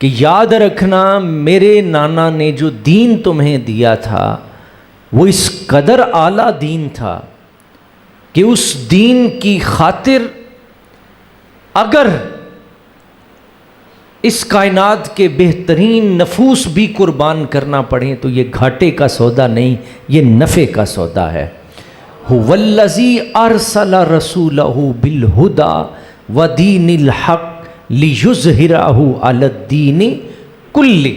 کہ یاد رکھنا میرے نانا نے جو دین تمہیں دیا تھا وہ اس قدر اعلیٰ دین تھا کہ اس دین کی خاطر اگر اس کائنات کے بہترین نفوس بھی قربان کرنا پڑیں تو یہ گھاٹے کا سودا نہیں، یہ نفع کا سودا ہے۔ هو الذی ارسل رسولہ بالہدی ودین الحق لیظہرہ علی الدین کلہ۔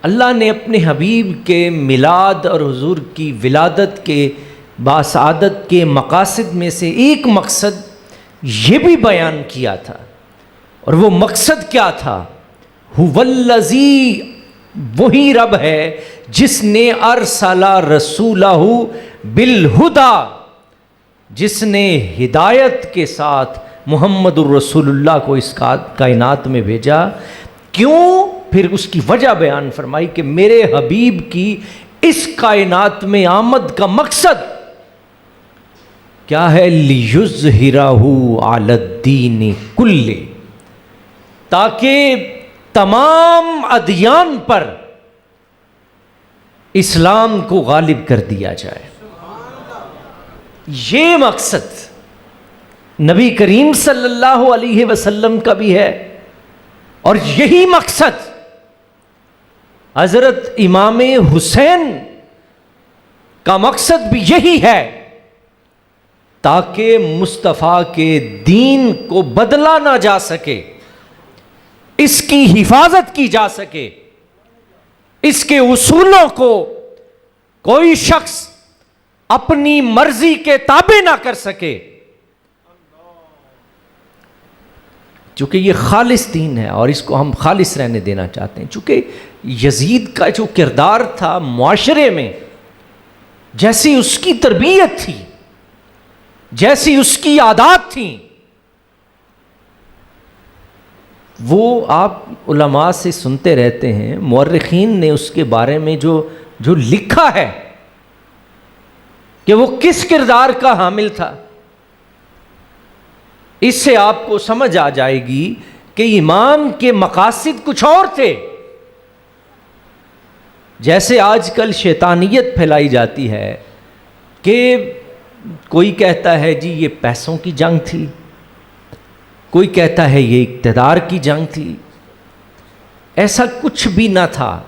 اللہ نے اپنے حبیب کے میلاد اور حضور کی ولادت کے باسعادت کے مقاصد میں سے ایک مقصد یہ بھی بیان کیا تھا، اور وہ مقصد کیا تھا؟ هو الذی، وہی رب ہے جس نے ارسل رسولہ بالہدی، جس نے ہدایت کے ساتھ محمد الرسول اللہ کو اس کائنات میں بھیجا۔ کیوں؟ پھر اس کی وجہ بیان فرمائی کہ میرے حبیب کی اس کائنات میں آمد کا مقصد کیا ہے؟ لیظہرہ علی الدین کلہ، تاکہ تمام ادیان پر اسلام کو غالب کر دیا جائے۔ یہ مقصد نبی کریم صلی اللہ علیہ وسلم کا بھی ہے، اور یہی مقصد حضرت امام حسین کا مقصد بھی یہی ہے، تاکہ مصطفیٰ کے دین کو بدلا نہ جا سکے، اس کی حفاظت کی جا سکے، اس کے اصولوں کو کوئی شخص اپنی مرضی کے تابع نہ کر سکے، چونکہ یہ خالص دین ہے اور اس کو ہم خالص رہنے دینا چاہتے ہیں۔ چونکہ یزید کا جو کردار تھا معاشرے میں، جیسی اس کی تربیت تھی، جیسی اس کی عادات تھیں، وہ آپ علماء سے سنتے رہتے ہیں، مورخین نے اس کے بارے میں جو لکھا ہے کہ وہ کس کردار کا حامل تھا، اس سے آپ کو سمجھ آ جائے گی کہ امام کے مقاصد کچھ اور تھے۔ جیسے آج کل شیطانیت پھیلائی جاتی ہے کہ کوئی کہتا ہے جی یہ پیسوں کی جنگ تھی، کوئی کہتا ہے یہ اقتدار کی جنگ تھی۔ ایسا کچھ بھی نہ تھا،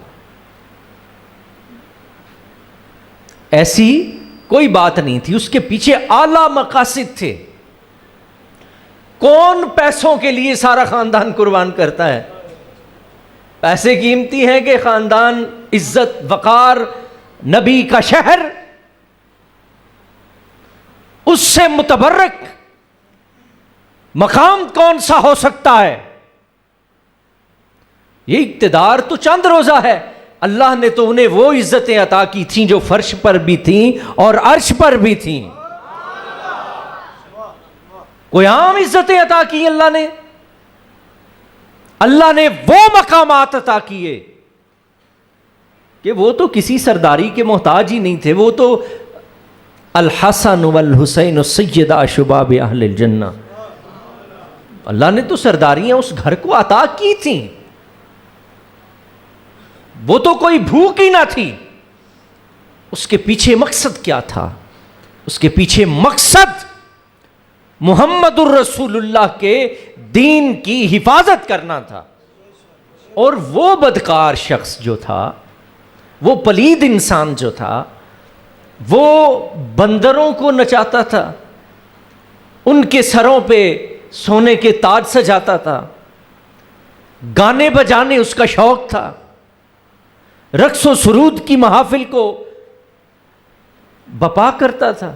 ایسی کوئی بات نہیں تھی، اس کے پیچھے اعلیٰ مقاصد تھے۔ کون پیسوں کے لیے سارا خاندان قربان کرتا ہے؟ پیسے قیمتی ہیں کہ خاندان، عزت، وقار، نبی کا شہر، اس سے متبرک مقام کون سا ہو سکتا ہے؟ یہ اقتدار تو چند روزہ ہے، اللہ نے تو انہیں وہ عزتیں عطا کی تھیں جو فرش پر بھی تھیں اور عرش پر بھی تھیں۔ کوئی عام عزتیں عطا کی اللہ نے وہ مقامات عطا کیے کہ وہ تو کسی سرداری کے محتاج ہی نہیں تھے، وہ تو الحسن والحسین سیدا شباب اہل الجنہ، اللہ نے تو سرداریاں اس گھر کو عطا کی تھیں، وہ تو کوئی بھوک ہی نہ تھی۔ اس کے پیچھے مقصد کیا تھا؟ اس کے پیچھے مقصد محمد الرسول اللہ کے دین کی حفاظت کرنا تھا۔ اور وہ بدکار شخص جو تھا، وہ پلید انسان جو تھا، وہ بندروں کو نچاتا تھا، ان کے سروں پہ سونے کے تاج سجاتا تھا، گانے بجانے اس کا شوق تھا، رقص و سرود کی محافل کو بپا کرتا تھا،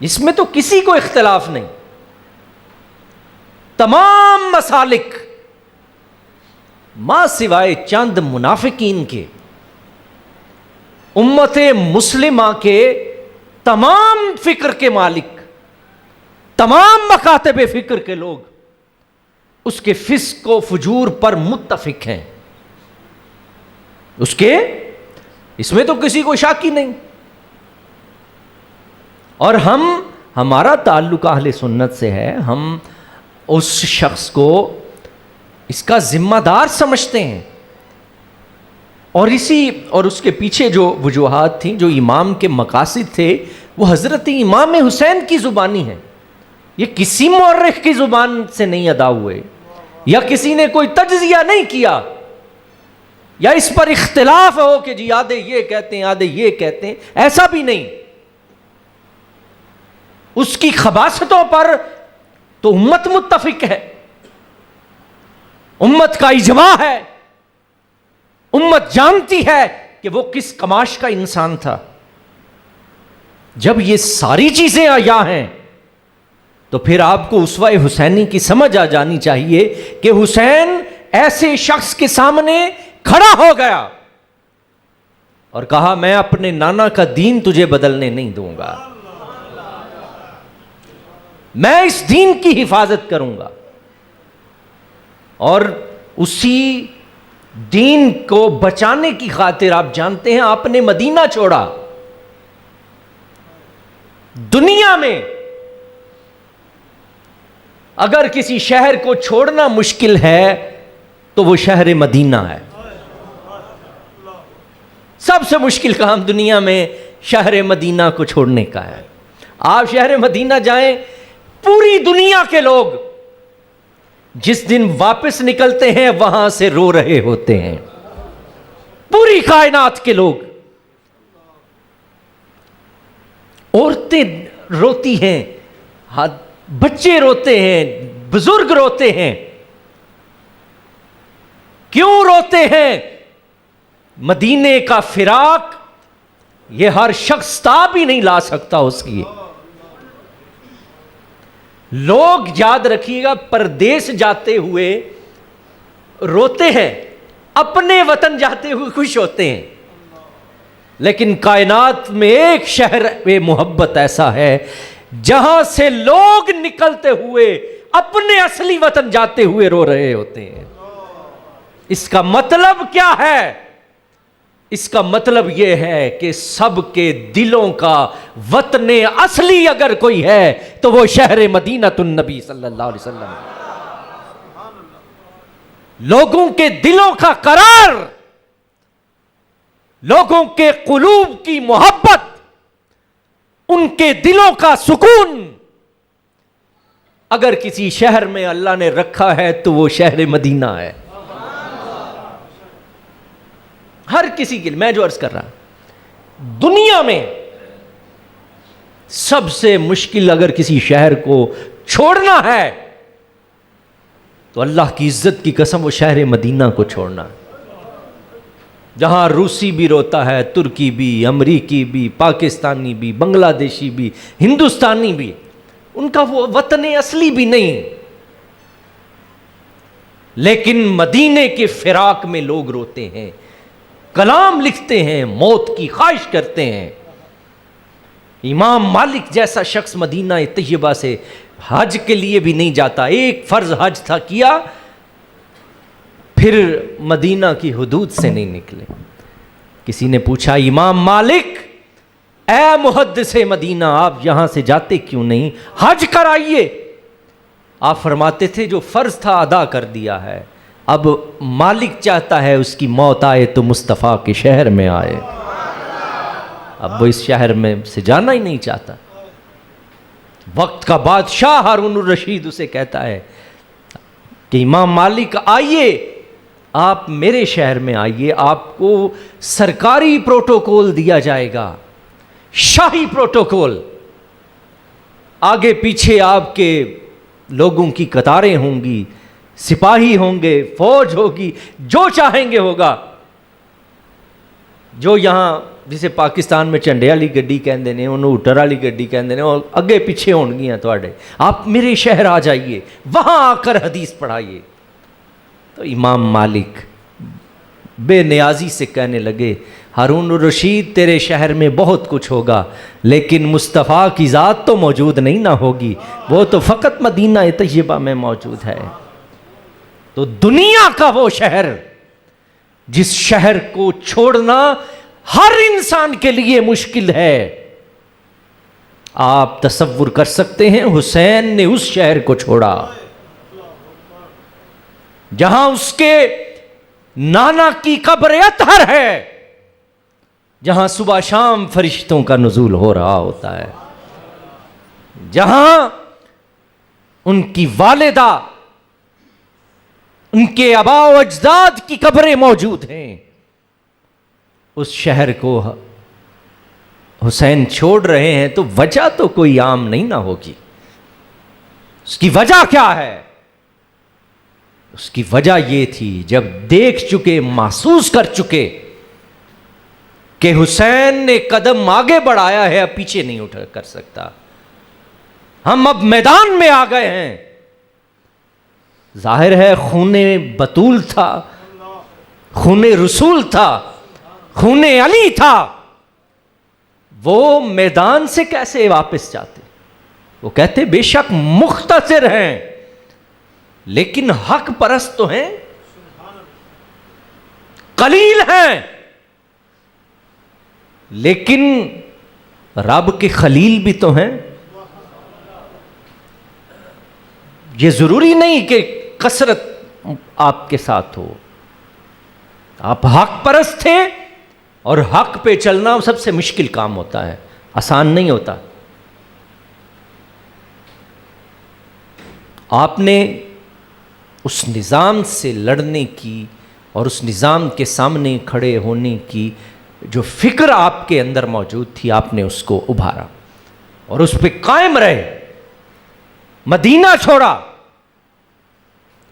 اس میں تو کسی کو اختلاف نہیں۔ تمام مسالک ماں سوائے چند منافقین کے، امت مسلمہ کے تمام فکر کے مالک، تمام مکاتب فکر کے لوگ اس کے فسق و فجور پر متفق ہیں، اس میں تو کسی کو شک ہی نہیں۔ اور ہمارا تعلق اہل سنت سے ہے، ہم اس شخص کو اس کا ذمہ دار سمجھتے ہیں. اور اس کے پیچھے جو وجوہات تھیں، جو امام کے مقاصد تھے، وہ حضرت امام حسین کی زبانی ہیں. یہ کسی مورخ کی زبان سے نہیں ادا ہوئے، یا کسی نے کوئی تجزیہ نہیں کیا، یا اس پر اختلاف ہو کہ جی آدھے یہ کہتے ہیں آدھے یہ کہتے ہیں، ایسا بھی نہیں. اس کی خباثتوں پر تو امت متفق ہے، امت کا اجماع ہے، امت جانتی ہے کہ وہ کس کماش کا انسان تھا. جب یہ ساری چیزیں عیاں ہیں تو پھر آپ کو اسوہ حسینی کی سمجھ آ جانی چاہیے کہ حسین ایسے شخص کے سامنے کھڑا ہو گیا اور کہا میں اپنے نانا کا دین تجھے بدلنے نہیں دوں گا، میں اس دین کی حفاظت کروں گا. اور اسی دین کو بچانے کی خاطر آپ جانتے ہیں آپ نے مدینہ چھوڑا. دنیا میں اگر کسی شہر کو چھوڑنا مشکل ہے تو وہ شہر مدینہ ہے. سب سے مشکل کام دنیا میں شہر مدینہ کو چھوڑنے کا ہے. آپ شہر مدینہ جائیں، پوری دنیا کے لوگ جس دن واپس نکلتے ہیں وہاں سے رو رہے ہوتے ہیں. پوری کائنات کے لوگ، عورتیں روتی ہیں، بچے روتے ہیں، بزرگ روتے ہیں. کیوں روتے ہیں؟ مدینے کا فراق یہ ہر شخص تاب ہی نہیں لا سکتا اس کی. لوگ یاد رکھیے گا پردیس جاتے ہوئے روتے ہیں، اپنے وطن جاتے ہوئے خوش ہوتے ہیں. لیکن کائنات میں ایک شہر محبت ایسا ہے جہاں سے لوگ نکلتے ہوئے اپنے اصلی وطن جاتے ہوئے رو رہے ہوتے ہیں. اس کا مطلب کیا ہے؟ اس کا مطلب یہ ہے کہ سب کے دلوں کا وطن اصلی اگر کوئی ہے تو وہ شہر مدینۃ النبی صلی اللہ علیہ وسلم. لوگوں کے دلوں کا قرار، لوگوں کے قلوب کی محبت، ان کے دلوں کا سکون اگر کسی شہر میں اللہ نے رکھا ہے تو وہ شہر مدینہ ہے. ہر کسی کے لیے میں جو عرض کر رہا دنیا میں سب سے مشکل اگر کسی شہر کو چھوڑنا ہے تو اللہ کی عزت کی قسم وہ شہر مدینہ کو چھوڑنا ہے. جہاں روسی بھی روتا ہے، ترکی بھی، امریکی بھی، پاکستانی بھی، بنگلہ دیشی بھی، ہندوستانی بھی، ان کا وہ وطن اصلی بھی نہیں. لیکن مدینے کے فراق میں لوگ روتے ہیں، کلام لکھتے ہیں، موت کی خواہش کرتے ہیں. امام مالک جیسا شخص مدینہ طیبہ سے حج کے لیے بھی نہیں جاتا. ایک فرض حج تھا کیا، پھر مدینہ کی حدود سے نہیں نکلے. کسی نے پوچھا امام مالک اے محدث مدینہ آپ یہاں سے جاتے کیوں نہیں، حج کرائیے. آپ فرماتے تھے جو فرض تھا ادا کر دیا ہے، اب مالک چاہتا ہے اس کی موت آئے تو مصطفیٰ کے شہر میں آئے. اب وہ اس شہر میں سے جانا ہی نہیں چاہتا. وقت کا بادشاہ ہارون الرشید اسے کہتا ہے کہ امام مالک آئیے، آپ میرے شہر میں آئیے، آپ کو سرکاری پروٹوکول دیا جائے گا، شاہی پروٹوکول. آگے پیچھے آپ کے لوگوں کی قطاریں ہوں گی، سپاہی ہوں گے، فوج ہوگی، جو چاہیں گے ہوگا. جو یہاں جسے پاکستان میں چنڈے والی گڈی کہندے نے، انہوں اوٹر والی گڈی کہندے نے، اور اگے پیچھے ہون گیاں تواڈے. آپ میرے شہر آ جائیے، وہاں آ کر حدیث پڑھائیے. تو امام مالک بے نیازی سے کہنے لگے ہارون الرشید تیرے شہر میں بہت کچھ ہوگا لیکن مصطفیٰ کی ذات تو موجود نہیں نہ ہوگی، وہ تو فقط مدینہ طیبہ میں موجود ہے. تو دنیا کا وہ شہر جس شہر کو چھوڑنا ہر انسان کے لیے مشکل ہے. آپ تصور کر سکتے ہیں حسین نے اس شہر کو چھوڑا. جہاں اس کے نانا کی قبر اطہر ہے، جہاں صبح شام فرشتوں کا نزول ہو رہا ہوتا ہے، جہاں ان کی والدہ، ان کے آباء و اجداد کی قبریں موجود ہیں، اس شہر کو حسین چھوڑ رہے ہیں تو وجہ تو کوئی عام نہیں نہ ہوگی. اس کی وجہ کیا ہے؟ اس کی وجہ یہ تھی، جب دیکھ چکے، محسوس کر چکے کہ حسین نے قدم آگے بڑھایا ہے، اب پیچھے نہیں اٹھ کر سکتا، ہم اب میدان میں آ گئے ہیں. ظاہر ہے خون بطول تھا، خون رسول تھا، خون علی تھا، وہ میدان سے کیسے واپس جاتے؟ وہ کہتے بے شک مختصر ہیں لیکن حق پرست تو ہیں، قلیل ہیں لیکن رب کے خلیل بھی تو ہیں. یہ ضروری نہیں کہ کثرت آپ کے ساتھ ہو، آپ حق پرست تھے، اور حق پہ چلنا سب سے مشکل کام ہوتا ہے، آسان نہیں ہوتا. آپ نے اس نظام سے لڑنے کی اور اس نظام کے سامنے کھڑے ہونے کی جو فکر آپ کے اندر موجود تھی، آپ نے اس کو ابھارا اور اس پہ قائم رہے، مدینہ چھوڑا.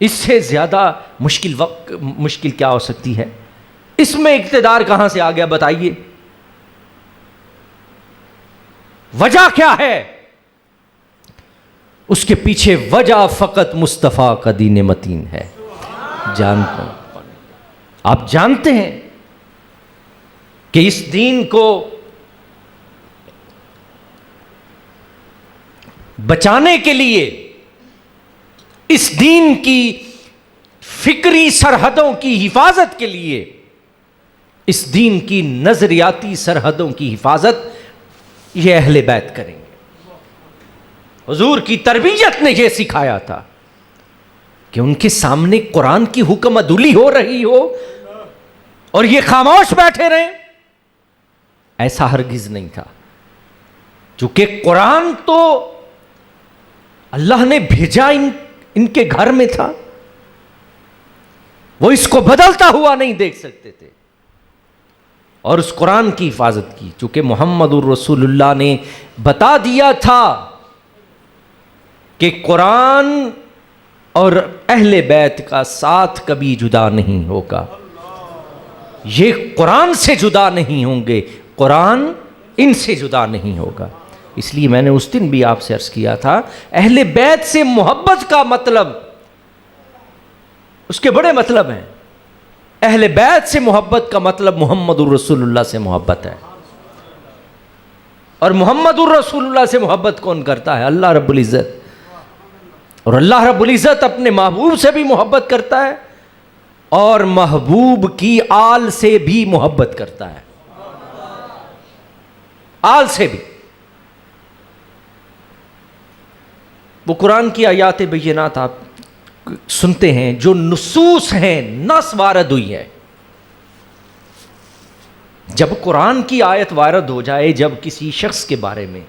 اس سے زیادہ مشکل کیا ہو سکتی ہے؟ اس میں اقتدار کہاں سے آ گیا بتائیے؟ وجہ کیا ہے؟ اس کے پیچھے وجہ فقط مصطفیٰ کا دین متین ہے. جانتے ہیں، آپ جانتے ہیں کہ اس دین کو بچانے کے لیے، اس دین کی فکری سرحدوں کی حفاظت کے لیے، اس دین کی نظریاتی سرحدوں کی حفاظت یہ اہل بیت کریں گے. حضور کی تربیت نے یہ سکھایا تھا کہ ان کے سامنے قرآن کی حکم عدولی ہو رہی ہو اور یہ خاموش بیٹھے رہیں، ایسا ہرگز نہیں تھا. چونکہ قرآن تو اللہ نے بھیجا ان کے گھر میں تھا، وہ اس کو بدلتا ہوا نہیں دیکھ سکتے تھے، اور اس قرآن کی حفاظت کی. چونکہ محمد الرسول اللہ نے بتا دیا تھا کہ قرآن اور اہل بیت کا ساتھ کبھی جدا نہیں ہوگا، یہ قرآن سے جدا نہیں ہوں گے، قرآن ان سے جدا نہیں ہوگا. اس لیے میں نے اس دن بھی آپ سے عرض کیا تھا، اہل بیت سے محبت کا مطلب، اس کے بڑے مطلب ہیں. اہل بیت سے محبت کا مطلب محمد الرسول اللہ سے محبت ہے، اور محمد الرسول اللہ سے محبت کون کرتا ہے؟ اللہ رب العزت. اور اللہ رب العزت اپنے محبوب سے بھی محبت کرتا ہے اور محبوب کی آل سے بھی محبت کرتا ہے، آل سے بھی. وہ قرآن کی آیات بینات آپ سنتے ہیں، جو نصوص ہیں، نص وارد ہوئی ہے. جب قرآن کی آیت وارد ہو جائے، جب کسی شخص کے بارے میں،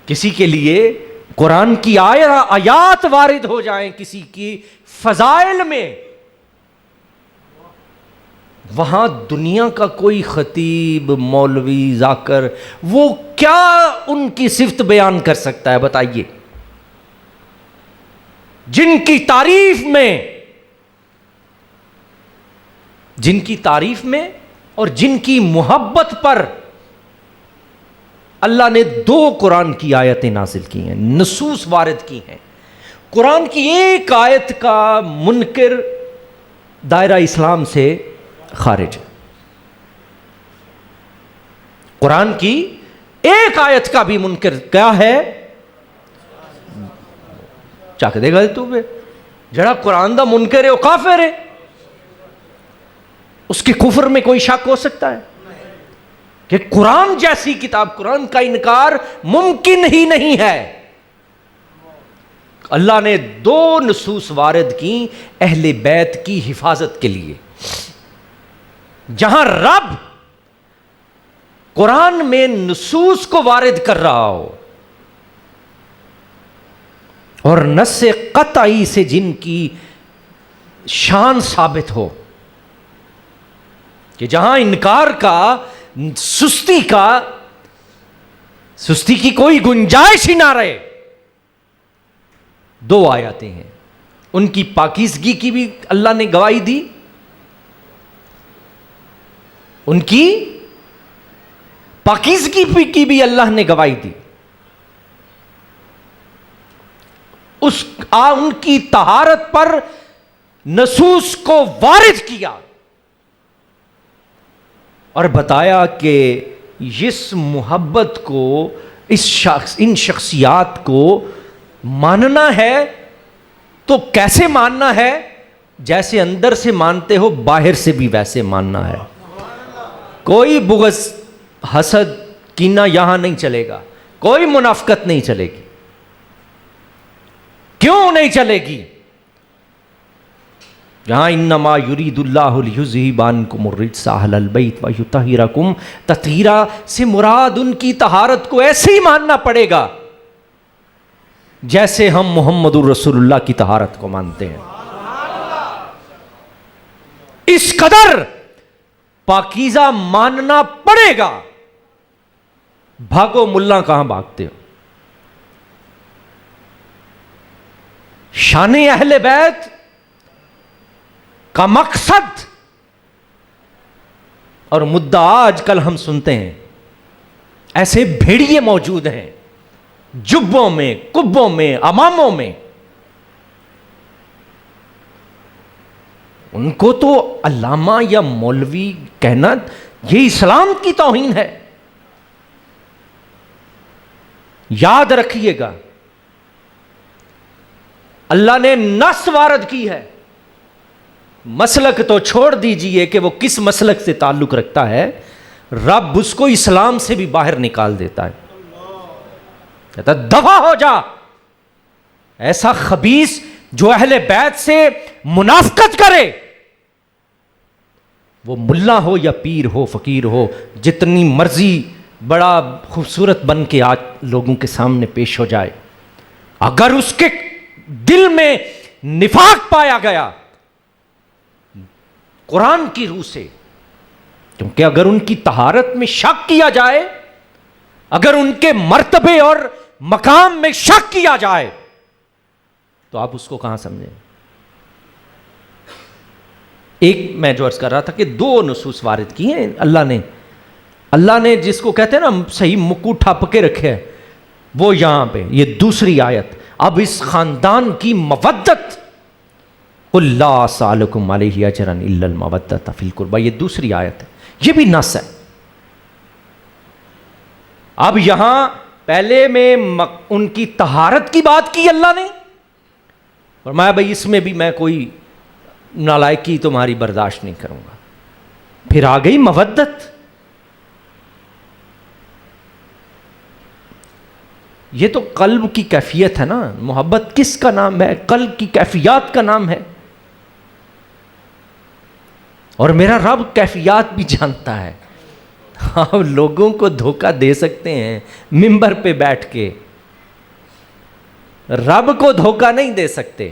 کسی کے لیے قرآن کی آیات وارد ہو جائیں کسی کی فضائل میں، وہاں دنیا کا کوئی خطیب، مولوی، ذاکر، وہ کیا ان کی صفت بیان کر سکتا ہے بتائیے؟ جن کی تعریف میں اور جن کی محبت پر اللہ نے 2 قرآن کی آیتیں نازل کی ہیں، نصوص وارد کی ہیں. قرآن کی ایک آیت کا منکر دائرہ اسلام سے خارج ہے. قرآن کی ایک آیت کا بھی منکر کیا ہے؟ چاک دے گا تو بے جڑا قرآن دا منکر ہے وہ کافر ہے. اس کے کفر میں کوئی شک ہو سکتا ہے کہ قرآن جیسی کتاب، قرآن کا انکار ممکن ہی نہیں ہے. اللہ نے 2 نصوص وارد کی اہل بیت کی حفاظت کے لیے. جہاں رب قرآن میں نصوص کو وارد کر رہا ہو اور نص قطعی سے جن کی شان ثابت ہو، کہ جہاں انکار کا، سستی کی کوئی گنجائش ہی نہ رہے. 2 آیاتیں ہیں، ان کی پاکیزگی کی بھی اللہ نے گواہی دی، ان کی پاکیزگی کی بھی اللہ نے گواہی دی، ان کی طہارت پر نصوص کو وارد کیا اور بتایا کہ اس محبت کو، ان شخصیات کو ماننا ہے تو کیسے ماننا ہے؟ جیسے اندر سے مانتے ہو باہر سے بھی ویسے ماننا ہے. کوئی بغض، حسد، کینہ یہاں نہیں چلے گا، کوئی منافقت نہیں چلے گی. کیوں نہیں چلے گی؟ جہاں انما یرید اللہ لیذھب عنکم الرجس اہل البیت ویطہرکم تطہیرا سے مراد ان کی طہارت کو ایسے ہی ماننا پڑے گا جیسے ہم محمد الرسول اللہ کی طہارت کو مانتے ہیں. اس قدر پاکیزہ ماننا پڑے گا. بھاگو ملا، کہاں بھاگتے ہو؟ شان اہل بیت کا مقصد اور مدعا آج کل ہم سنتے ہیں، ایسے بھیڑیے موجود ہیں جبوں میں، کبوں میں، اماموں میں. ان کو تو علامہ یا مولوی کہنا یہ اسلام کی توہین ہے. یاد رکھیے گا، اللہ نے نص وارد کی ہے. مسلک تو چھوڑ دیجئے کہ وہ کس مسلک سے تعلق رکھتا ہے، رب اس کو اسلام سے بھی باہر نکال دیتا ہے. کہتا دفع ہو جا، ایسا خبیث جو اہل بیت سے منافقت کرے، وہ ملا ہو یا پیر ہو، فقیر ہو، جتنی مرضی بڑا خوبصورت بن کے آج لوگوں کے سامنے پیش ہو جائے، اگر اس کے دل میں نفاق پایا گیا قرآن کی روح سے، کیونکہ اگر ان کی طہارت میں شک کیا جائے، اگر ان کے مرتبے اور مقام میں شک کیا جائے، تو آپ اس کو کہاں سمجھیں؟ ایک میں جو عرض کر رہا تھا کہ 2 نصوص وارد کی ہیں اللہ نے جس کو کہتے ہیں نا صحیح مکو ٹھپ کے رکھے ہے، وہ یہاں پہ یہ دوسری آیت. اب اس خاندان کی مودت، قل لا اسألکم علیہ اجرا الا المودۃ فی القربى، یہ دوسری آیت ہے، یہ بھی نص ہے. اب یہاں پہلے میں ان کی طہارت کی بات کی اللہ نے، فرمایا بھائی اس میں بھی میں کوئی نالائکی تمہاری برداشت نہیں کروں گا. پھر آ گئی مودت. یہ تو قلب کی کیفیت ہے نا، محبت کس کا نام ہے؟ قلب کی کیفیات کا نام ہے. اور میرا رب کیفیات بھی جانتا ہے. آپ لوگوں کو دھوکہ دے سکتے ہیں منبر پہ بیٹھ کے، رب کو دھوکہ نہیں دے سکتے.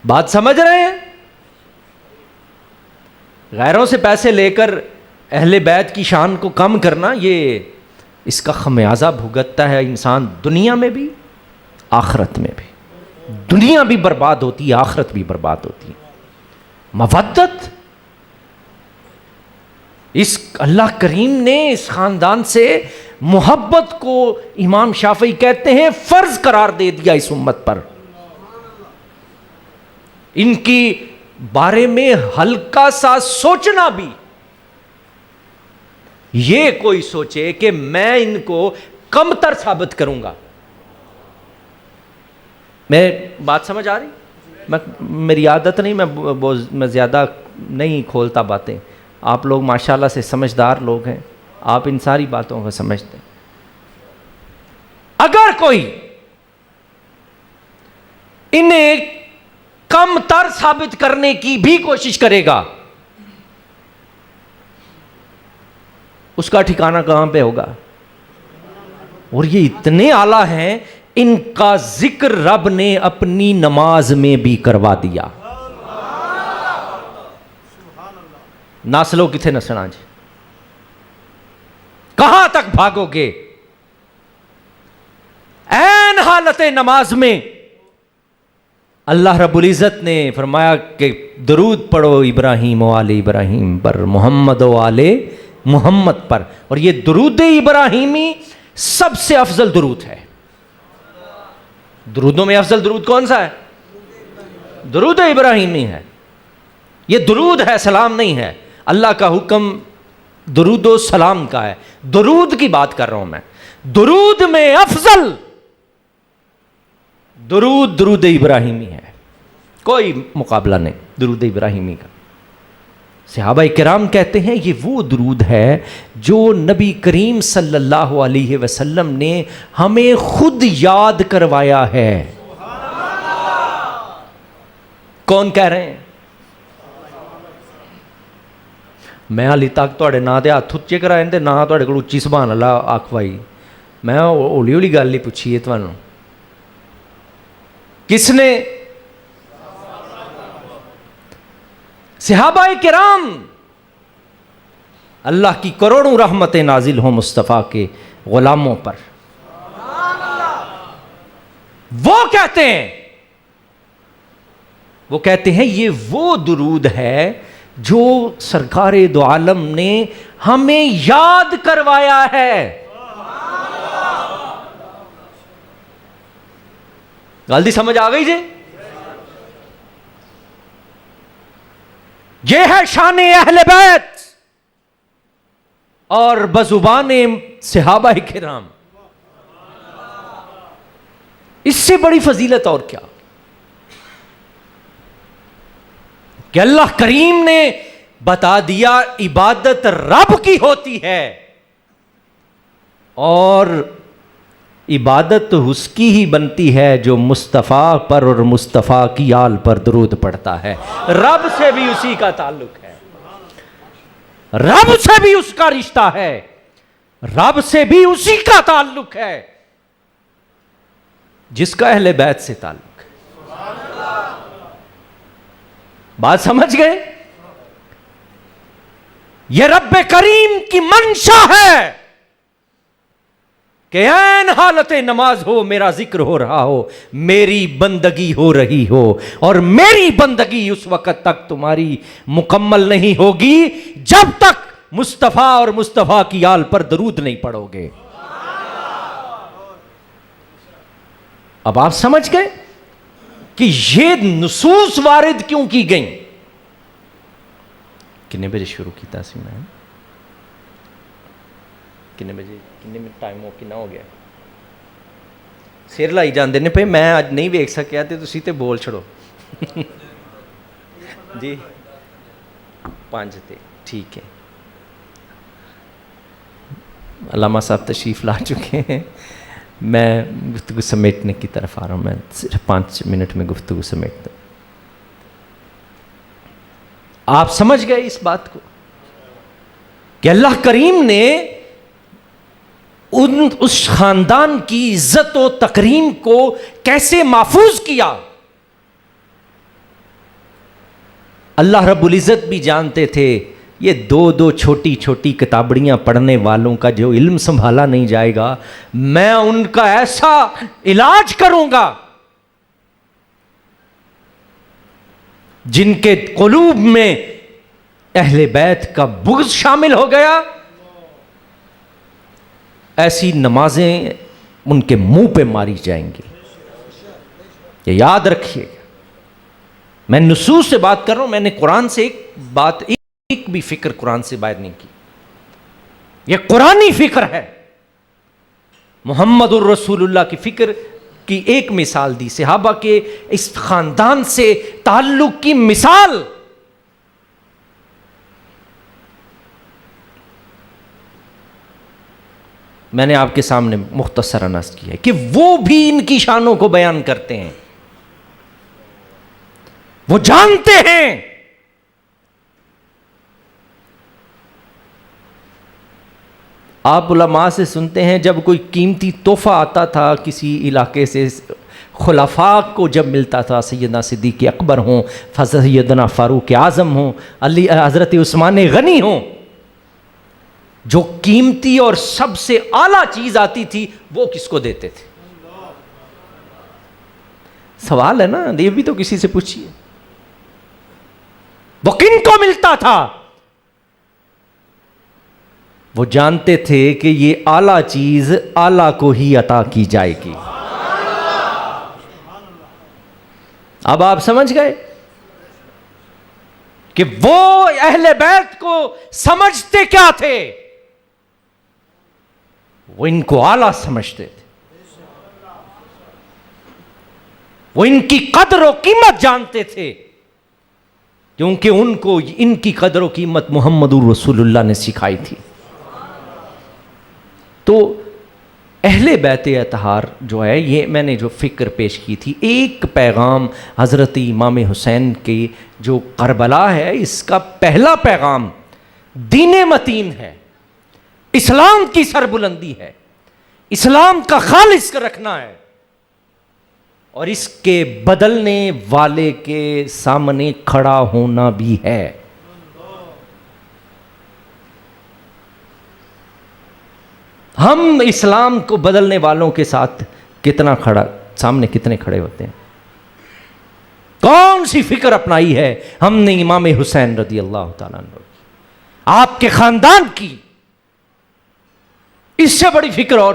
بات سمجھ رہے ہیں؟ غیروں سے پیسے لے کر اہل بیت کی شان کو کم کرنا، یہ اس کا خمیازہ بھگتتا ہے انسان، دنیا میں بھی آخرت میں بھی. دنیا بھی برباد ہوتی ہے، آخرت بھی برباد ہوتی ہے. مودت، اس اللہ کریم نے اس خاندان سے محبت کو امام شافعی کہتے ہیں فرض قرار دے دیا اس امت پر. ان کی بارے میں ہلکا سا سوچنا بھی، یہ کوئی سوچے کہ میں ان کو کمتر ثابت کروں گا. میں بات سمجھ آ رہی؟ میری عادت نہیں، میں زیادہ نہیں کھولتا باتیں. آپ لوگ ماشاءاللہ سے سمجھدار لوگ ہیں، آپ ان ساری باتوں کو سمجھتے ہیں. اگر کوئی انہیں کم تر ثابت کرنے کی بھی کوشش کرے گا، اس کا ٹھکانہ کہاں پہ ہوگا؟ اور یہ اتنے اعلیٰ ہیں، ان کا ذکر رب نے اپنی نماز میں بھی کروا دیا۔ نس لو کتنے نسنا جی، کہاں تک بھاگو گے؟ این حالت نماز میں اللہ رب العزت نے فرمایا کہ درود پڑھو ابراہیم و آل ابراہیم پر، محمد و آل محمد پر، اور یہ درود ابراہیمی سب سے افضل درود ہے۔ درودوں میں افضل درود کون سا ہے؟ درود ابراہیمی ہے۔ یہ درود ہے، سلام نہیں ہے۔ اللہ کا حکم درود و سلام کا ہے، درود کی بات کر رہا ہوں میں۔ درود میں افضل درود ابراہیمی ہے، کوئی مقابلہ نہیں درود ابراہیمی کا۔ صحابہ کرام کہتے ہیں یہ وہ درود ہے جو نبی کریم صلی اللہ علیہ وسلم نے ہمیں خود یاد کروایا ہے۔ کون کہہ رہے ہیں؟ میں ہلی تک تھوڑے نا دے ہاتھ اچے کرائے تے نہ تھوڑے کول اچھی سبحان اللہ آکھوائی، میں ہولی ہولی گل ہی پوچھی ہے تمہوں۔ کس نے؟ صحابہ کرام، اللہ کی کروڑوں رحمتیں نازل ہوں مصطفیٰ کے غلاموں پر۔ وہ کہتے ہیں یہ وہ درود ہے جو سرکار دو عالم نے ہمیں یاد کروایا ہے۔ غلطی سمجھ آ گئی جی؟ یہ ہے شان اہل بیت اور بزبان صحابہ کرام۔ اس سے بڑی فضیلت اور کیا کہ اللہ کریم نے بتا دیا عبادت رب کی ہوتی ہے، اور عبادت اس کی ہی بنتی ہے جو مصطفیٰ پر اور مصطفیٰ کی آل پر درود پڑھتا ہے۔ رب سے بھی اسی کا تعلق ہے، رب سے بھی اس کا رشتہ ہے، رب سے بھی اسی کا تعلق ہے جس کا اہل بیت سے تعلق ہے۔ بات سمجھ گئے؟ یہ رب کریم کی منشا ہے کہ این حالت نماز ہو میرا ذکر ہو رہا ہو، میری بندگی ہو رہی ہو، اور میری بندگی اس وقت تک تمہاری مکمل نہیں ہوگی جب تک مصطفیٰ اور مصطفیٰ کی آل پر درود نہیں پڑھو گے۔ اب آپ سمجھ گئے کہ یہ نصوص وارد کیوں کی گئیں؟ کتنے بجے شروع کیتا سی میں؟ کتنے بجے ٹائم کنا ہو گیا؟ سر لائی جاندے نے پہ میں اج نہیں ویکھ سکیا تے تسی تے بول چھڑو جی 5 تے ٹھیک ہے۔ علامہ صاحب تشریف لا چکے ہیں، میں گفتگو سمیٹنے کی طرف آ رہا ہوں، میں صرف 5 منٹ میں گفتگو سمیٹتا ہوں۔ آپ سمجھ گئے اس بات کو کہ اللہ کریم نے اس خاندان کی عزت و تکریم کو کیسے محفوظ کیا؟ اللہ رب العزت بھی جانتے تھے یہ 2 چھوٹی چھوٹی کتابڑیاں پڑھنے والوں کا جو علم سنبھالا نہیں جائے گا، میں ان کا ایسا علاج کروں گا جن کے قلوب میں اہل بیت کا بغض شامل ہو گیا، ایسی نمازیں ان کے منہ پہ ماری جائیں گی۔ یہ یاد رکھیے گا، میں نصوص سے بات کر رہا ہوں، میں نے قرآن سے ایک بھی فکر قرآن سے باہر نہیں کی، یہ قرآنی فکر ہے۔ محمد الرسول اللہ کی فکر کی ایک مثال دی، صحابہ کے اس خاندان سے تعلق کی مثال۔ میں نے آپ کے سامنے مختصراً عرض کیا ہے کہ وہ بھی ان کی شانوں کو بیان کرتے ہیں، وہ جانتے ہیں۔ آپ علماء سے سنتے ہیں جب کوئی قیمتی تحفہ آتا تھا کسی علاقے سے، خلفاء کو جب ملتا تھا، سیدنا صدیق اکبر ہوں، سیدنا فاروق اعظم ہوں، علی حضرت عثمان غنی ہوں، جو قیمتی اور سب سے اعلیٰ چیز آتی تھی وہ کس کو دیتے تھے؟ سوال ہے نا، یہ بھی تو کسی سے پوچھیے، وہ کن کو ملتا تھا؟ وہ جانتے تھے کہ یہ اعلیٰ چیز اعلیٰ کو ہی عطا کی جائے گی۔ اب آپ سمجھ گئے کہ وہ اہل بیت کو سمجھتے کیا تھے؟ وہ ان کو اعلیٰ سمجھتے تھے، وہ ان کی قدر و قیمت جانتے تھے، کیونکہ ان کو ان کی قدر و قیمت محمد رسول اللہ نے سکھائی تھی۔ تو اہل بیت اطہار جو ہے، یہ میں نے جو فکر پیش کی تھی، ایک پیغام حضرت امام حسین کے جو کربلا ہے، اس کا پہلا پیغام دین متین ہے، اسلام کی سربلندی ہے، اسلام کا خالص رکھنا ہے، اور اس کے بدلنے والے کے سامنے کھڑا ہونا بھی ہے۔ ہم اسلام کو بدلنے والوں کے ساتھ سامنے کتنے کھڑے ہوتے ہیں؟ کون سی فکر اپنائی ہے ہم نے امام حسین رضی اللہ تعالیٰ عنہ کی، آپ کے خاندان کی؟ اس سے بڑی فکر اور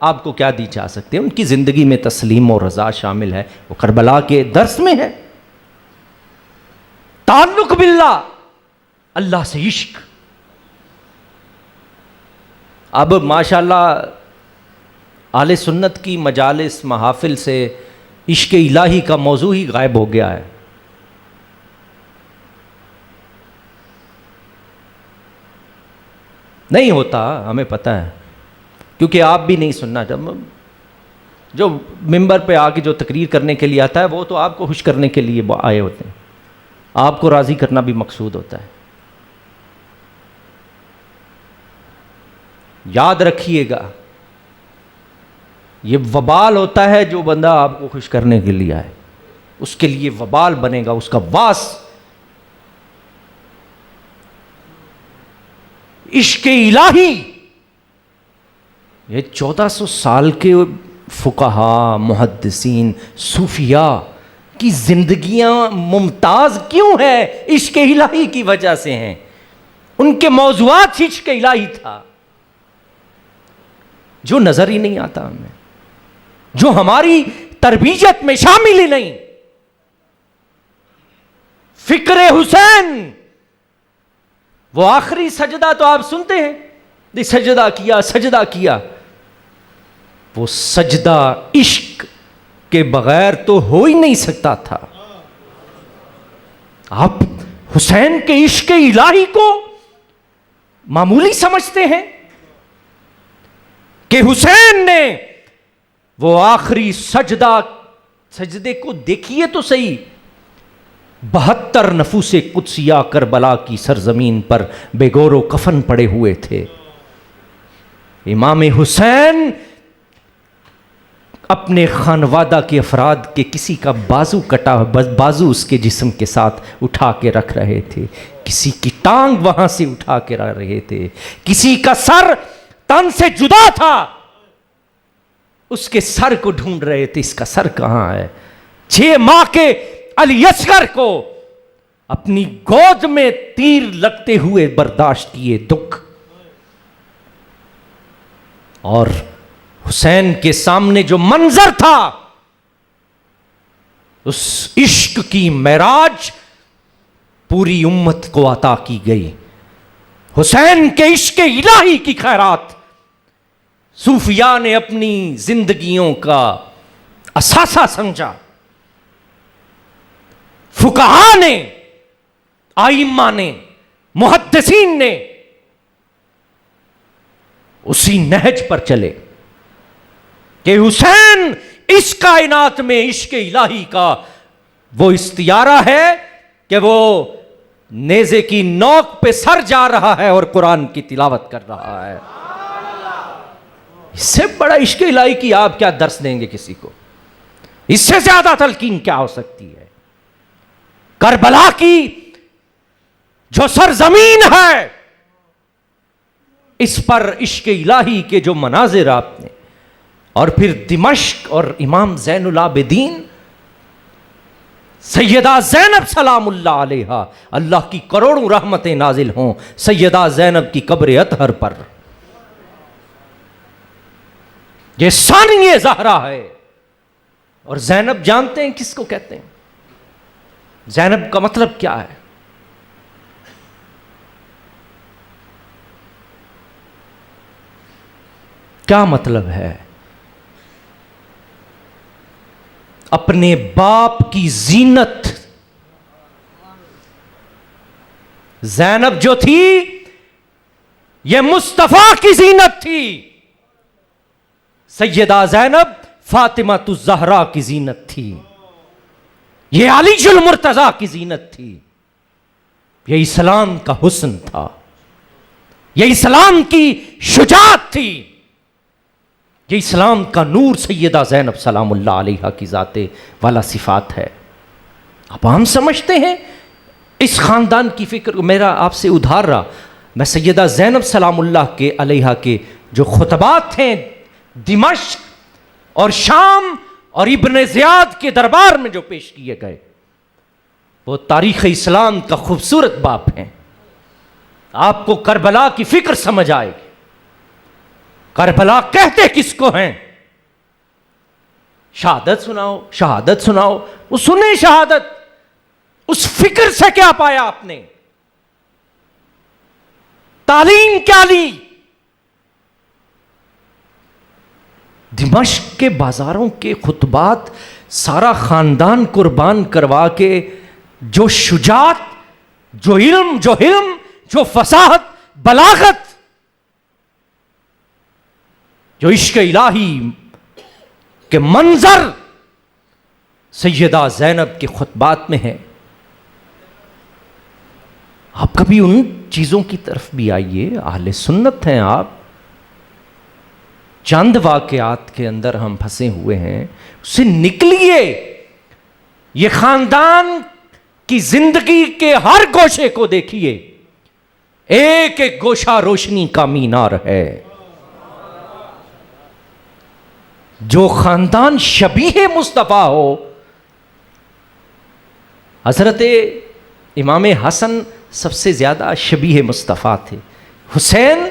آپ کو کیا دی جا سکتی ہے؟ ان کی زندگی میں تسلیم و رضا شامل ہے، وہ کربلا کے درس میں ہے، تعلق باللہ، اللہ سے عشق۔ اب ماشاءاللہ اہل سنت کی مجالس محافل سے عشق الہی کا موضوع ہی غائب ہو گیا ہے۔ نہیں ہوتا، ہمیں پتہ ہے، کیونکہ آپ بھی نہیں سننا۔ جو ممبر پہ آ کے جو تقریر کرنے کے لیے آتا ہے وہ تو آپ کو خوش کرنے کے لیے آئے ہوتے ہیں، آپ کو راضی کرنا بھی مقصود ہوتا ہے۔ یاد رکھیے گا، یہ وبال ہوتا ہے جو بندہ آپ کو خوش کرنے کے لیے آئے، اس کے لیے وبال بنے گا، اس کا واس۔ عشق الہی، یہ 1400 سال کے فقہاء، محدثین، صوفیاء کی زندگیاں ممتاز کیوں ہیں؟ عشق الہی کی وجہ سے ہیں، ان کے موضوعات عشق الہی تھا، جو نظر ہی نہیں آتا ہمیں، جو ہماری تربیت میں شامل ہی نہیں۔ فکر حسین، وہ آخری سجدہ تو آپ سنتے ہیں، سجدہ کیا سجدہ کیا، وہ سجدہ عشق کے بغیر تو ہو ہی نہیں سکتا تھا۔ آپ حسین کے عشق الہی کو معمولی سمجھتے ہیں کہ حسین نے وہ آخری سجدے کو دیکھیے تو صحیح، 72 نفوس قدسیہ کربلا کی سرزمین پر بے گور و کفن پڑے ہوئے تھے۔ امام حسین اپنے خانوادہ کے افراد کے کسی کا بازو کٹا، بازو اس کے جسم کے ساتھ اٹھا کے رکھ رہے تھے، کسی کی ٹانگ وہاں سے اٹھا کے رکھ رہے تھے، کسی کا سر تن سے جدا تھا، اس کے سر کو ڈھونڈ رہے تھے، اس کا سر کہاں ہے؟ 6 ماہ کے علی اصغر کو اپنی گود میں تیر لگتے ہوئے برداشت کیے دکھ، اور حسین کے سامنے جو منظر تھا، اس عشق کی معراج پوری امت کو عطا کی گئی۔ حسین کے عشق الہی کی خیرات صوفیاء نے اپنی زندگیوں کا اثاثہ سمجھا، فقہاء نے، ائمہ نے، محدثین نے اسی نہج پر چلے کہ حسین اس کائنات میں عشق الہی کا وہ استعارہ ہے کہ وہ نیزے کی نوک پہ سر جا رہا ہے اور قرآن کی تلاوت کر رہا ہے. اس سے بڑا عشق الہی کی آپ کیا درس دیں گے کسی کو؟ اس سے زیادہ تلقین کیا ہو سکتی ہے؟ کربلا کی جو سرزمین ہے اس پر عشق الہی کے جو مناظر آپ نے، اور پھر دمشق اور امام زین العابدین سیدہ زینب سلام اللہ علیہا، اللہ کی کروڑوں رحمتیں نازل ہوں سیدہ زینب کی قبر اطہر پر. یہ ثانیہ زہرا ہے. اور زینب جانتے ہیں کس کو کہتے ہیں؟ زینب کا مطلب کیا ہے؟ کیا مطلب ہے؟ اپنے باپ کی زینت. زینب جو تھی یہ مصطفیٰ کی زینت تھی. سیدہ زینب فاطمہ الزہرا کی زینت تھی. یہ علی المرتضیٰ کی زینت تھی. یہ اسلام کا حسن تھا. یہ اسلام کی شجاعت تھی. یہ اسلام کا نور سیدہ زینب سلام اللہ علیہا کی ذات والا صفات ہے. اب ہم سمجھتے ہیں اس خاندان کی فکر. میرا آپ سے ادھار رہا، میں سیدہ زینب سلام اللہ کے علیہا کے جو خطبات ہیں دمشق اور شام اور ابن زیاد کے دربار میں جو پیش کیے گئے وہ تاریخ اسلام کا خوبصورت باب ہیں. آپ کو کربلا کی فکر سمجھ آئے گی. کربلا کہتے کس کو ہیں؟ شہادت سناؤ، شہادت سناؤ. وہ سنیں شہادت. اس فکر سے کیا پایا آپ نے؟ تعلیم کیا لی؟ دمشق کے بازاروں کے خطبات سارا خاندان قربان کروا کے جو شجاعت، جو علم، جو فصاحت، بلاغت، جو عشق الہی کے منظر سیدہ زینب کے خطبات میں ہے. آپ کبھی ان چیزوں کی طرف بھی آئیے. اہل سنت ہیں آپ. چند واقعات کے اندر ہم پھنسے ہوئے ہیں، اس سے نکلیے. یہ خاندان کی زندگی کے ہر گوشے کو دیکھیے. ایک ایک گوشہ روشنی کا مینار ہے. جو خاندان شبیہ مصطفیٰ ہو، حضرت امام حسن سب سے زیادہ شبیہ مصطفیٰ تھے. حسین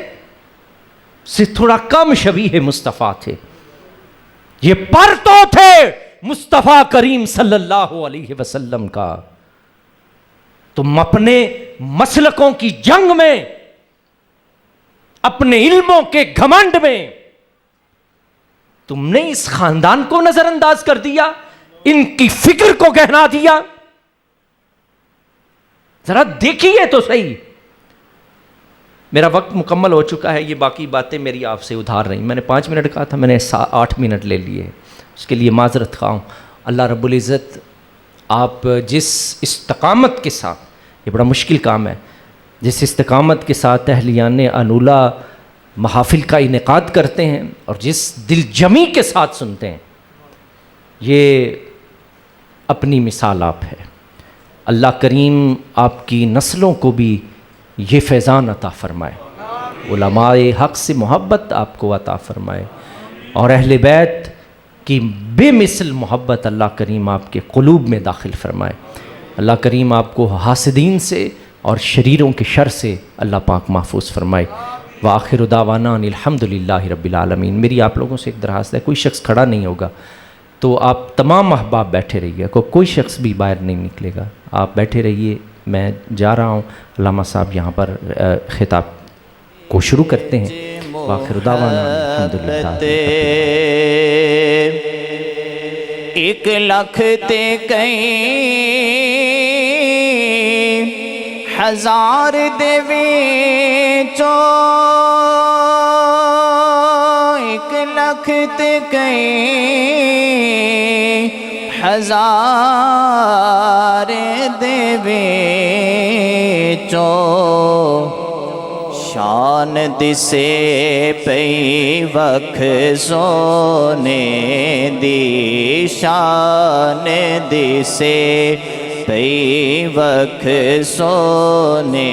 سے تھوڑا کم شبیہ مصطفیٰ تھے. یہ پر تو تھے مصطفیٰ کریم صلی اللہ علیہ وسلم کا. تم اپنے مسلکوں کی جنگ میں، اپنے علموں کے گھمنڈ میں تم نے اس خاندان کو نظر انداز کر دیا، ان کی فکر کو گہنا دیا. ذرا دیکھیے تو صحیح. میرا وقت مکمل ہو چکا ہے. یہ باقی باتیں میری آپ سے ادھار رہیں. میں نے 5 منٹ کہا تھا، میں نے 8 منٹ لے لیے. اس کے لیے معذرت خواہ ہوں. اللہ رب العزت آپ جس استقامت کے ساتھ، یہ بڑا مشکل کام ہے، جس استقامت کے ساتھ اہلیان انولہ محافل کا انعقاد کرتے ہیں اور جس دل جمی کے ساتھ سنتے ہیں، یہ اپنی مثال آپ ہے. اللہ کریم آپ کی نسلوں کو بھی یہ فیضان عطا فرمائے. علماء حق سے محبت آپ کو عطا فرمائے اور اہل بیت کی بے مثل محبت اللہ کریم آپ کے قلوب میں داخل فرمائے. اللہ کریم آپ کو حاسدین سے اور شریروں کے شر سے اللہ پاک محفوظ فرمائے. وآخر دعوانا ان الحمدللہ رب العالمین. میری آپ لوگوں سے ایک درخواست ہے، کوئی شخص کھڑا نہیں ہوگا تو آپ تمام احباب بیٹھے رہیے. کوئی شخص بھی باہر نہیں نکلے گا. آپ بیٹھے رہیے. میں جا رہا ہوں. علامہ صاحب یہاں پر خطاب کو شروع کرتے ہیں. وآخر دعوانا الحمدللہ. 1 ਲੱਖ ਤੇ ਕਈ ਹਜ਼ਾਰ ਦੇ ਵਿੱਚੋਂ وقت کئی ہزار دیوے چو شان دسے پئی وکھ سونے دی شان دسے پئی وکھ سونے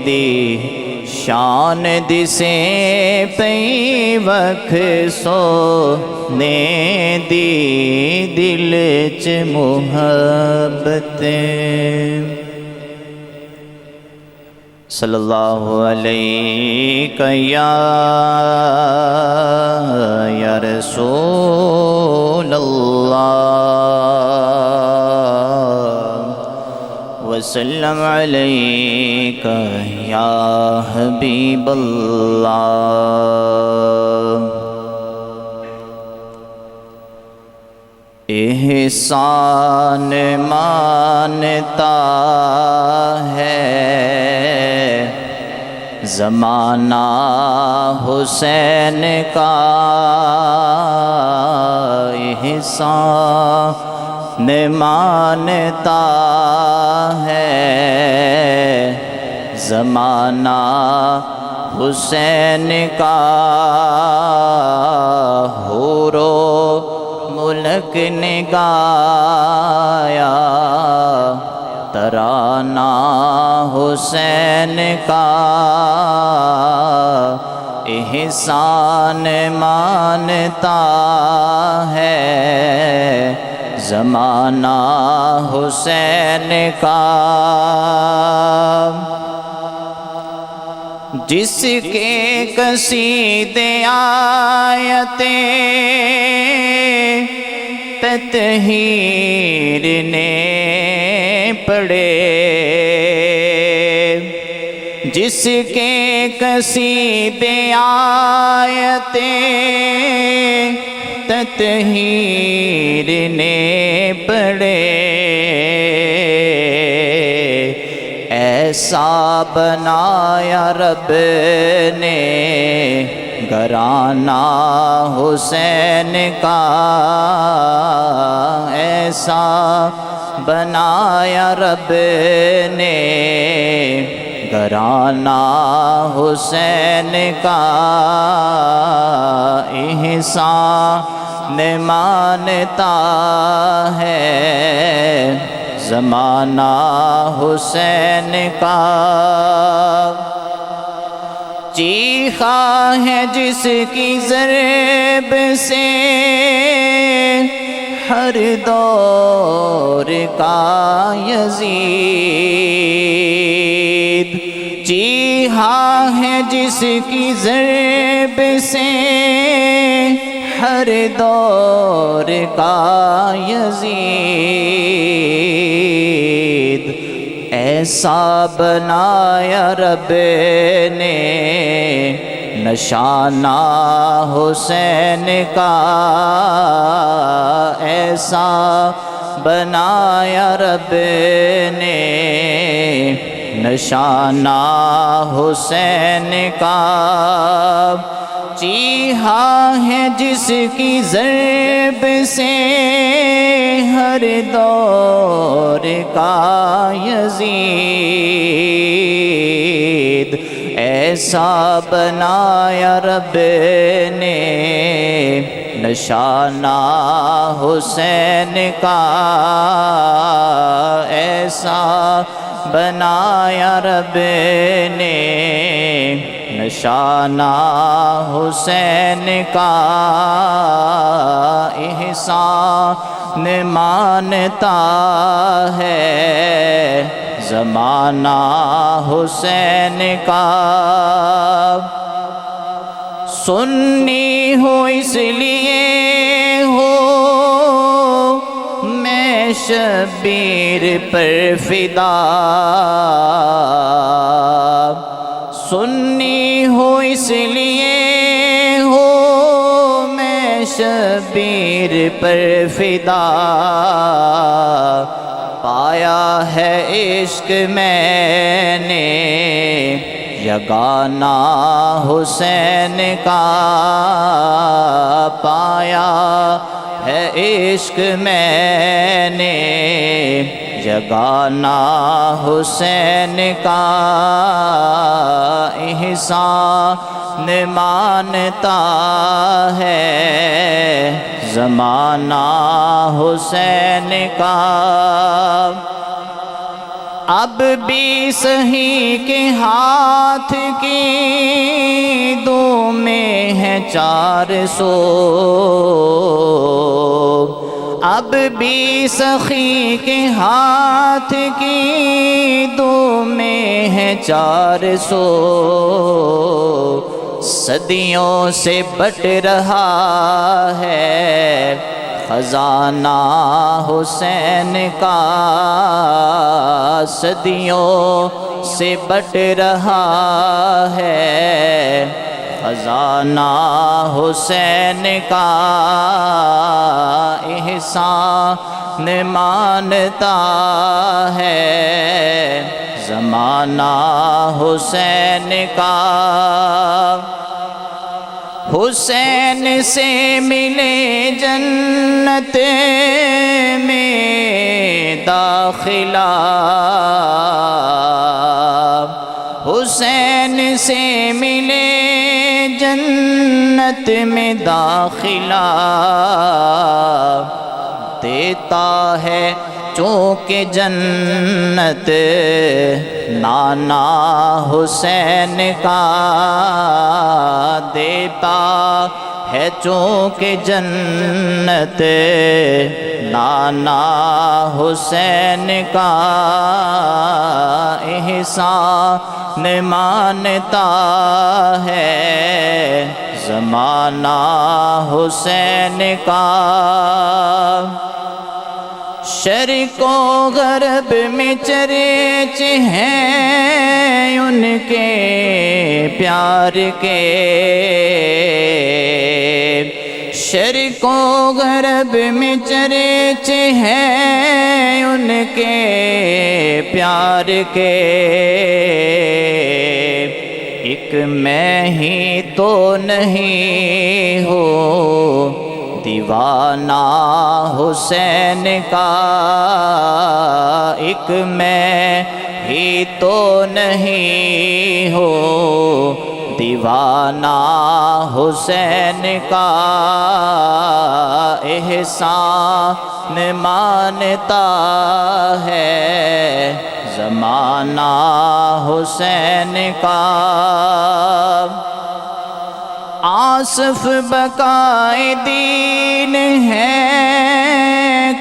دی شان دسے پئی وکھ سونے دی دل چ محبت صلی اللہ علیہ یا رسول اللہ وسلم علیک یا حبیب اللہ احسان مانتا ہے زمانہ حسین کا احسان مانتا ہے زمانہ حسین کا حورو ملک نے گایا ترانہ حسین کا احسان مانتا ہے زمانہ حسین کا جس کے قصیدے آیتیں تطہیر نے پڑھے جس کے قصیدے آیتیں تطہیر نے پڑھے ایسا بنایا رب نے گھرانہ حسین کا ایسا بنایا رب نے گھرانہ حسین کا احسان مانتا ہے زمانہ حسین کا چیخا ہے جس کی ضرب سے ہر دور کا یزید چیخا ہے جس کی ضرب سے ہر دور کا یزید ایسا بنایا رب نے نشانہ حسین کا ایسا بنایا رب نے نشانہ حسین کا چیخا ہے جس کی ضرب سے ہر دور کا یزید ایسا بنایا رب نے نشانہ حسین کا ایسا بنایا رب نے نشانہ حسین کا احسان مانتا ہے زمانہ حسین کا سنی ہو اس لیے ہو میں شبیر پر فدا سنی ہو اس لیے ہو میں شبیر پر فدا پایا ہے عشق میں نے یگانہ حسین کا پایا ہے عشق میں نے، یگانہ حسین کا احسان مانتا ہے زمانہ حسین کا۔ اب بھی سہی کے ہاتھ کی دو میں ہے 400، اب بھی سخی کے ہاتھ کی دو میں ہے 400، صدیوں سے بٹ رہا ہے خزانہ حسین کا، صدیوں سے بٹ رہا ہے خزانہ حسین کا، احسان مانتا ہے زمانہ حسین کا۔ حسین سے ملے جنت میں داخلہ، حسین سے ملے جنت میں داخلہ، دیتا ہے چونکہ جنت نانا حسین کا، دیتا ہے چونکہ جنت نانا حسین کا، احسان مانتا ہے زمانہ حسین کا۔ شرق و غرب میں چرچ ہیں ان کے پیار کے، شرق و غرب میں چرچ ہیں ان کے پیار کے، ایک میں ہی تو نہیں ہوں دیوانہ حسین کا، ایک میں ہی تو نہیں ہوں دیوانہ حسین کا، احسان مانتا ہے زمانہ حسین کا۔ آصف بقائے دین ہے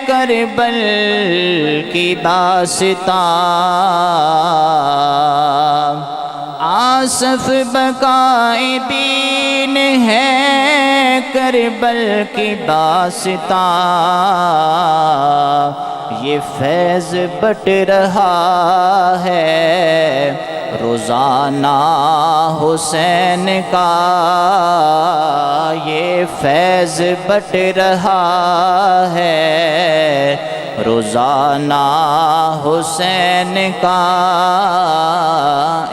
کربل کی داستان، آصف بقائے دین ہے کربل کی داستان، یہ فیض بٹ رہا ہے روزانہ حسین کا، یہ فیض بٹ رہا ہے روزانہ حسین کا،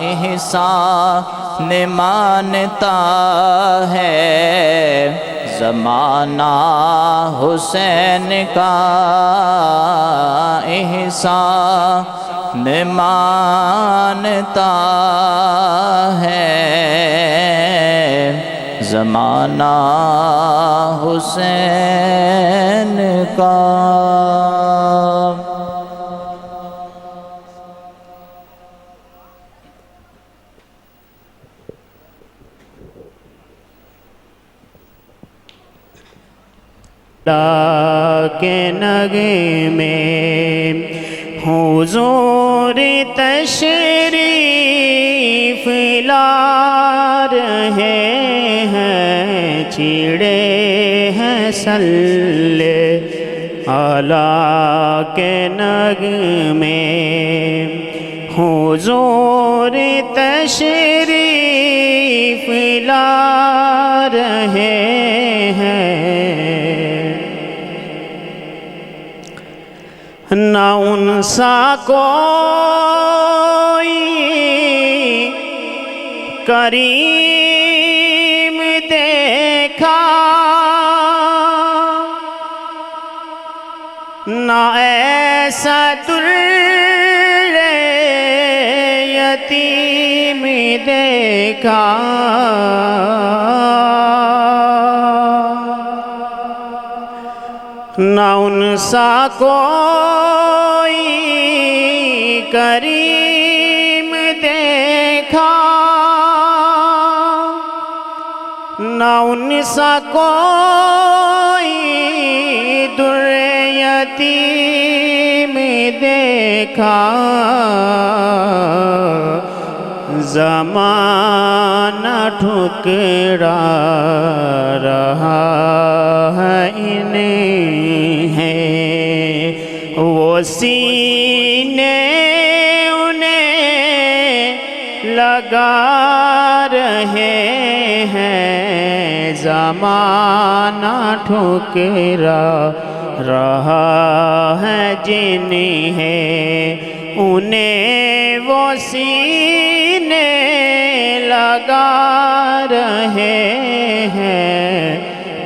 احسان مانتا ہے زمانہ حسین کا، احسان مانتا ہے زمانہ حسین کا۔ کے نغمے حضور تشریف لا رہے ہیں، چھڑے ہیں صلی اللہ کے نغمے حضور تشریف لا رہے ہیں، نہ ان سا کوئی کریم دیکھا نہ ایسا در یتیم دیکھا نہ ان سا کوئی کریم دیکھا نہ ان سا کوئی در یتیم دیکھا زمانہ ٹھکرا رہا ہے انہیں وہ سینے انہیں لگا رہے ہیں زمانہ ٹھکرا رہا ہے جنہیں انہیں وہ سینے لگا رہے ہیں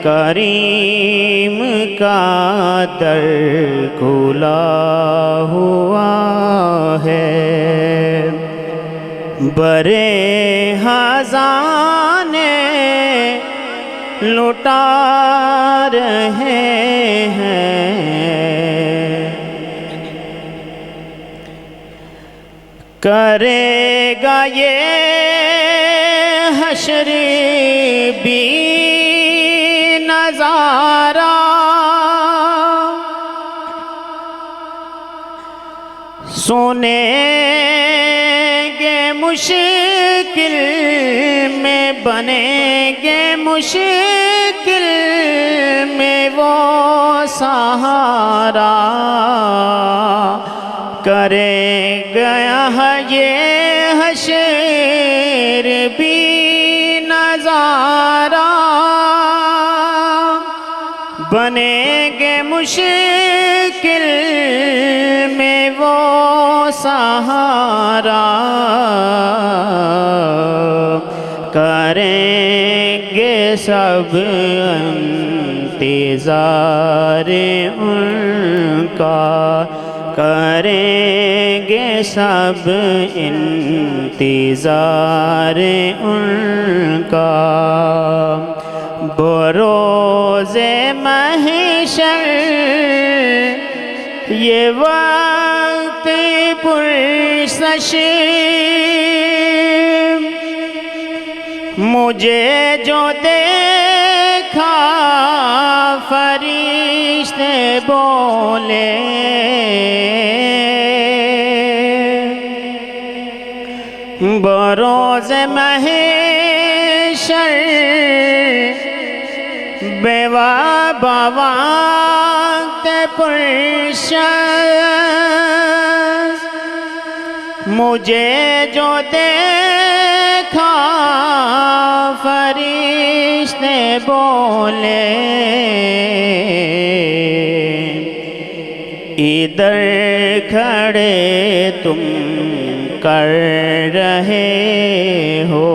کریم کا در کھلا ہوا ہے برے خزانے لٹا رہے ہیں کرے گا یہ حشر بھی نظارہ سنیں گے مشکل میں بنیں گے مشکل میں وہ سہارا کرے گیا ہے یہ حشر بھی نظارہ بنیں گے مشکل میں وہ سہارا کریں گے سب انتظار ان کا کریں گے سب انتظار ان کا بروز محشر یہ وقت پرسش مجھے جو دیکھا فرشتے بولے بروز محشر بوقت پرشش مجھے جو دیکھا فرشتے بولے ادھر کھڑے تم کر رہے ہو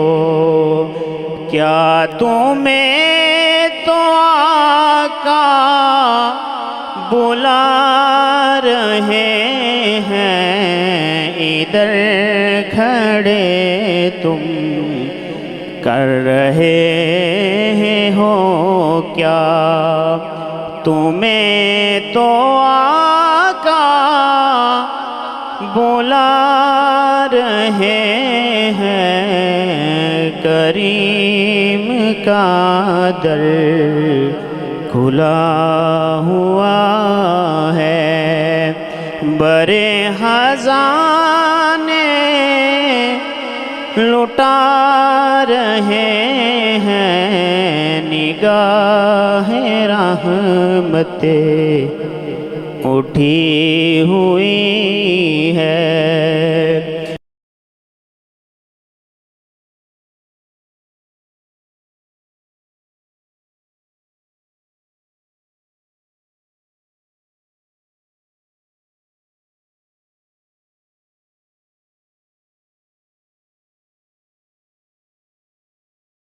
کیا تمہیں تو آقا بلا رہے ہیں ادھر کھڑے تم کر رہے ہو کیا تمہیں تو آقا بلا رہے ہیں کریم کا در کھلا ہوا ہے برے خزانے لٹا رہے ہیں نگاہ رحمت اٹھی ہوئی ہے